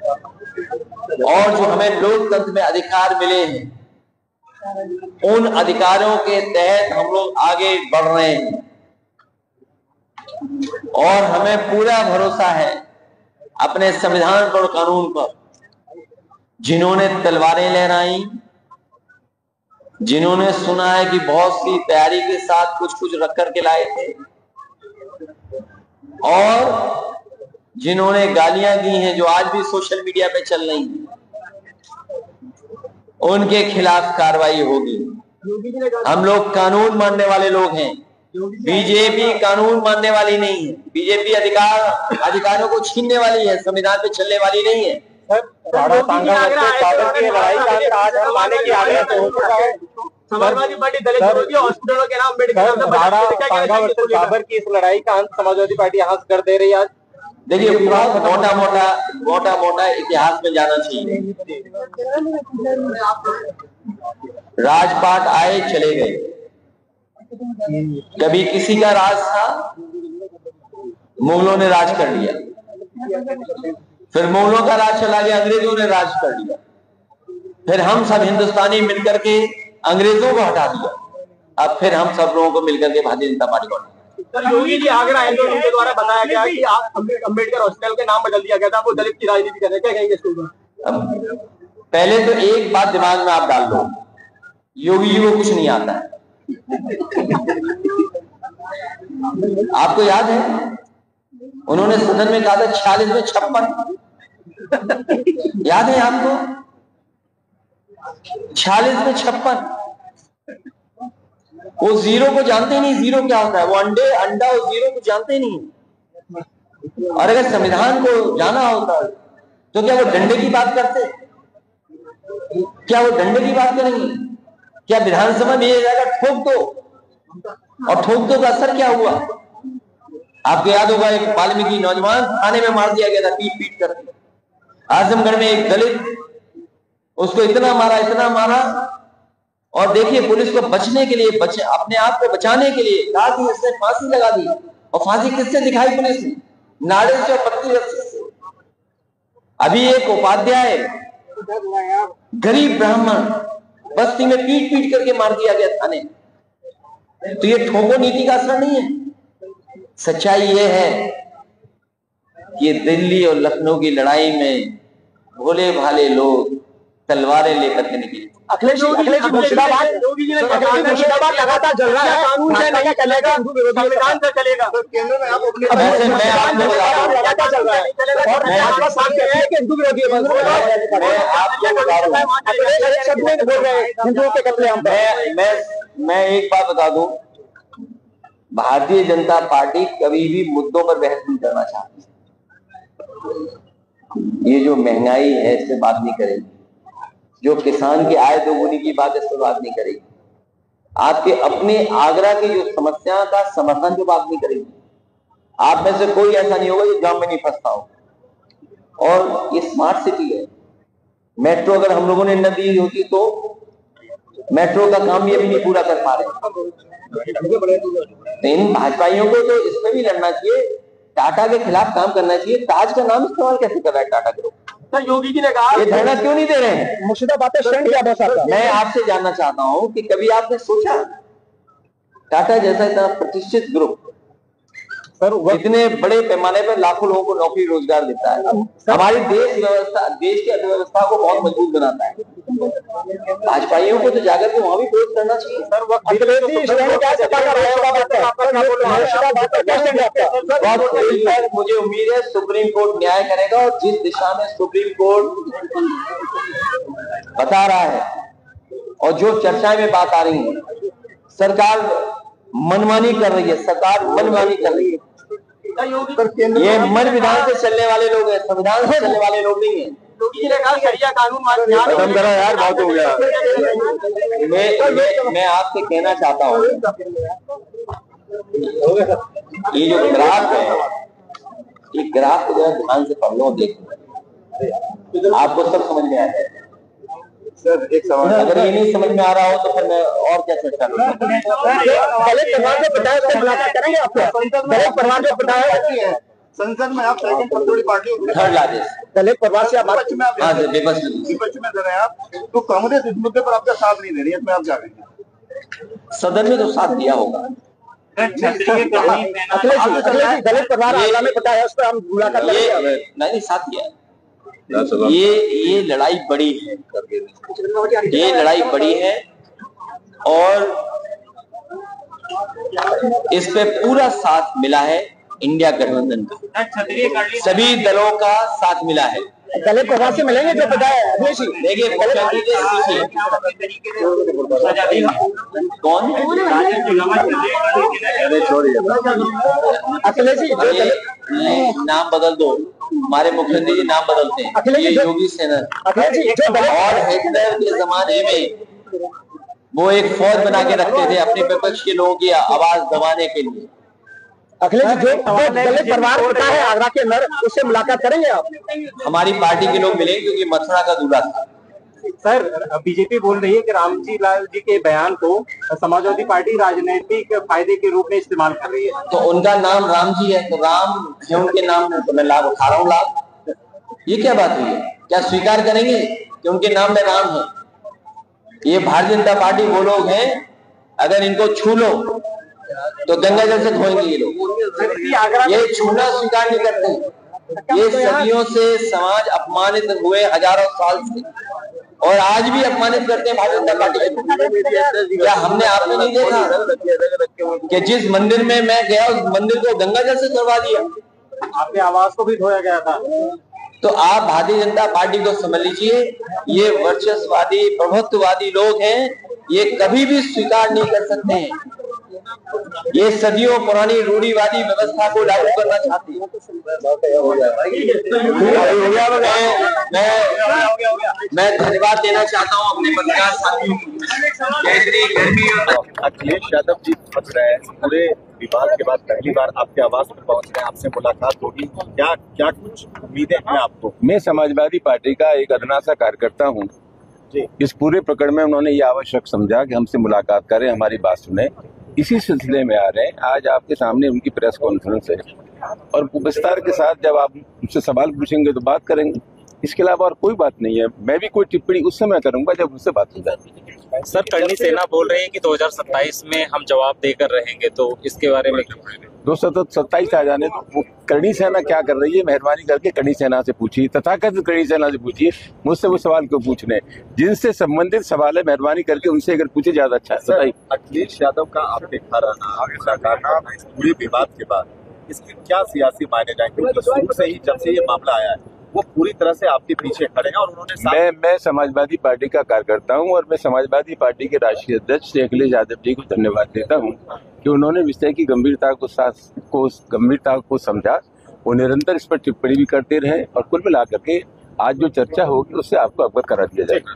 और जो हमें लोकतंत्र में अधिकार मिले हैं, उन अधिकारों के तहत हम लोग आगे बढ़ रहे हैं। और हमें पूरा भरोसा है अपने संविधान पर, कानून पर। जिन्होंने तलवारें लहराई, जिन्होंने सुना है कि बहुत सी तैयारी के साथ कुछ कुछ रख करके लाए थे, और जिन्होंने गालियां दी हैं जो आज भी सोशल मीडिया पे चल रही हैं, उनके खिलाफ कार्रवाई होगी। हम लोग कानून मानने वाले लोग हैं। बीजेपी कानून मानने वाली नहीं है। बीजेपी अधिकारों को छीनने वाली है, संविधान पे चलने वाली नहीं है। समाजवादी पार्टी दलित विरोधी हॉस्पिटलों के नाम बाबर की इस लड़ाई का अंत समाजवादी पार्टी यहाँ कर दे रही है। आज देखिए, मोटा मोटा इतिहास में जाना चाहिए। राजपाट आए चले गए, कभी किसी का राज था, मुगलों ने राज कर लिया, फिर मुगलों का राज चला गया, अंग्रेजों ने राज कर लिया, फिर हम सब हिंदुस्तानी मिलकर के अंग्रेजों को हटा दिया, अब फिर हम सब लोगों को मिलकर के भारतीय जनता पार्टी को। सर, योगी जी आगरा आंदोलन के द्वारा बताया गया कि अम्बेडकर हॉस्पिटल के नाम बदल दिया गया था, वो दलित की राजनीति कर रहे, क्या कहेंगे इसके ऊपर? पहले तो एक बात दिमाग में आप डाल लो, योगी जी को कुछ नहीं आता है। आपको याद है उन्होंने सदन में कहा था 46 में 56, याद है आपको? 46 में 56। वो जीरो को जानते ही नहीं, जीरो क्या होता है। वो अंडा और जीरो को जानते ही नहीं। और अगर संविधान को जाना होता तो क्या वो डंडे की बात करते? क्या वो डंडे की बात करेंगे? क्या विधानसभा में ये जाएगा ठोक दो, और ठोक दो का असर क्या हुआ? आपको याद होगा, एक वाल्मीकि नौजवान थाने में मार दिया गया था पीट पीट करके। आजमगढ़ में एक दलित, उसको इतना मारा, और देखिए पुलिस को बचने के लिए, अपने आप को बचाने के लिए कहा कि इसने फांसी लगा दी। और फांसी किससे दिखाई पुलिस ने? नारे से और पत्ती रस्सी से। अभी एक उपाध्याय, गरीब ब्राह्मण, बस्ती में पीट पीट करके मार दिया गया थाने। तो ये ठोको नीति का असर नहीं है। सच्चाई ये है कि दिल्ली और लखनऊ की लड़ाई में भोले भाले लोग तलवारें लेकर के निकले। अखिलेश मुर्शिदाबाद लगातार जल रहा है, कानून से नहीं चलेगा, संविधान से चलेगा। केंद्र में आप मैं एक बात बता दूं, भारतीय जनता पार्टी कभी भी मुद्दों पर बहस नहीं करना चाहती। ये जो महंगाई है इससे बात नहीं करेगी, जो किसान की आय दोगुनी की बात है इस पर बात नहीं करेगी, आपके अपने आगरा की जो समस्या का समाधान जो बात नहीं करेगी। आप में से कोई ऐसा नहीं होगा जो जाम में नहीं फंसता हो। और ये स्मार्ट सिटी है। मेट्रो अगर हम लोगों ने न दी होती तो मेट्रो का काम भी अभी नहीं पूरा कर पा रहे। इन भाजपाइयों को तो इसमें भी लड़ना चाहिए, टाटा के खिलाफ काम करना चाहिए। ताज का नाम इस्तेमाल कैसे कर रहा है टाटा ग्रुप? सर, योगी जी ने कहा ये धरना क्यों नहीं दे रहे हैं? मुर्शिदाबाद मैं आपसे जानना चाहता हूं कि कभी आपने सोचा टाटा जैसा इतना प्रतिष्ठित ग्रुप सर इतने बड़े पैमाने पर लाखों लोगों को नौकरी रोजगार देता है, हमारी देश की अर्थव्यवस्था को बहुत मजबूत बनाता है। भाजपाइयों को तो जाकर के वहां भी विरोध करना चाहिए। सर, मुझे उम्मीद है सुप्रीम कोर्ट न्याय करेगा, और जिस दिशा में सुप्रीम कोर्ट बता रहा है और जो चर्चाएं में बात आ रही है, सरकार मनमानी कर रही है, ये मन विधान से चलने वाले लोग हैं, संविधान से चलने वाले लोग नहीं है। योगी जी ने कहा शरिया कानून यार बहुत हो गया। मैं आपसे कहना चाहता हूँ, ये जो ग्राफ है, ये ग्राफ को जरा ध्यान से पढ़ लो, देखो आपको सब समझ में आएगा। सर, एक सवाल, अगर ये नहीं समझ में आ रहा हो तो फिर मैं और क्या चर्चा करूँ? संसद में आप सेकंड सबसे बड़ी पार्टी हो, थर्ड लार्जेस्ट। दलित परिवार से आप विपक्ष में आप हाँ जा रहे हैं। विपक्ष में रहे आप, तो कांग्रेस इस मुद्दे पर आपका साथ नहीं दे रही है, इसमें आप क्या कहेंगे? सदन में तो साथ दिया होगा। अखिलेश जी दलित परिवार आंदोलन में पता है, उस पर हम मुलाकात करेंगे। नहीं साथ दिया। ये लड़ाई बड़ी है, ये लड़ाई बड़ी है और इस पे पूरा साथ मिला है इंडिया गठबंधन का, सभी दलों का साथ मिला है। दलित परिवार से मिलेंगे जो पता है अखिलेश जी। देखिए मुख्यमंत्री कौन अखिलेश जी नाम बदल दो, हमारे मुख्यमंत्री जी नाम बदलते हैं, ये योगी सेना। अखिलेश जी और हिटलर के जमाने में वो एक फौज बना के रखते थे अपने विपक्ष के लोगों की आवाज दबाने के लिए। अखिलेश जी जो दलित परिवार होता है आगरा के अंदर, उससे मुलाकात करेंगे आप? हमारी पार्टी के लोग मिलेंगे क्योंकि मथुरा का दूल्हा था। सर बीजेपी बोल रही है कि रामजी लाल जी के बयान को समाजवादी पार्टी राजनीतिक फायदे के रूप में इस्तेमाल कर रही है। तो उनका नाम राम जी है, तो राम है उनके नाम में, तो मैं लाभ उठा रहा हूँ लाभ। ये क्या बात हुई है? क्या स्वीकार करेंगे कि उनके नाम में राम है? ये भारतीय जनता पार्टी वो लोग हैं, अगर इनको छू लो तो गंगा जल से धोएंगे ये लोग। ये छूना स्वीकार नहीं करते। ये सदियों से समाज अपमानित हुए, हजारों साल से, और आज भी अपमानित करते हैं भारतीय जनता पार्टी। क्या हमने आपने नहीं देखा कि जिस मंदिर में मैं गया उस मंदिर को गंगा जल से धोवा दिया? आपके आवाज को भी धोया गया था। तो आप भारतीय जनता पार्टी को समझ लीजिए, ये वर्चस्ववादी प्रभुत्ववादी लोग हैं, ये कभी भी स्वीकार नहीं कर सकते हैं। ये सदियों पुरानी रूढ़िवादी व्यवस्था को लागू करना चाहते हैं। मैं धन्यवाद देना चाहता हूं अपने पत्रकार साथियों को। अखिलेश यादव जी फंस रहे हैं पूरे विवाद के बाद, पहली बार आपके आवास पर पहुंच रहे हैं, आपसे मुलाकात होगी, क्या क्या कुछ उम्मीदें हैं आपको? मैं समाजवादी पार्टी का एक अदना सा कार्यकर्ता हूं। इस पूरे प्रकरण में उन्होंने ये आवश्यक समझा कि हमसे मुलाकात करें, हमारी बात सुने, इसी सिलसिले में आ रहे हैं। आज आपके सामने उनकी प्रेस कॉन्फ्रेंस है और विस्तार के साथ जब आप उनसे सवाल पूछेंगे तो बात करेंगे। इसके अलावा और कोई बात नहीं है। मैं भी कोई टिप्पणी उस समय करूंगा जब उनसे बात हो जाएगी। सर करणी सेना बोल रही है कि 2027 में हम जवाब देकर रहेंगे, तो इसके बारे में 227 आ जाने तो वो करणी सेना क्या कर रही है, मेहरबानी करके करणी सेना से पूछिए, तथाकथित करणी सेना से पूछिए। मुझसे वो सवाल क्यों पूछ रहे हैं? जिनसे संबंधित सवाल है मेहरबानी करके उनसे अगर पूछे ज्यादा अच्छा है। सर अखिलेश यादव का आपके घर आना, आगे इस पूरे विवाद के बाद इसके क्या सियासी मायने जाएंगे? क्योंकि शुरू से ही जब से ये मामला आया है वो पूरी तरह से आपके पीछे खड़े हैं और उन्होंने मैं समाजवादी पार्टी का कार्यकर्ता हूं और मैं समाजवादी पार्टी के राष्ट्रीय अध्यक्ष श्री अखिलेश यादव जी को धन्यवाद देता हूं कि उन्होंने विषय की गंभीरता को समझा। वो निरंतर इस पर टिप्पणी भी करते रहे और कुल मिलाकर के आज जो चर्चा होगी उससे आपको अवगत करा दिया जाएगा।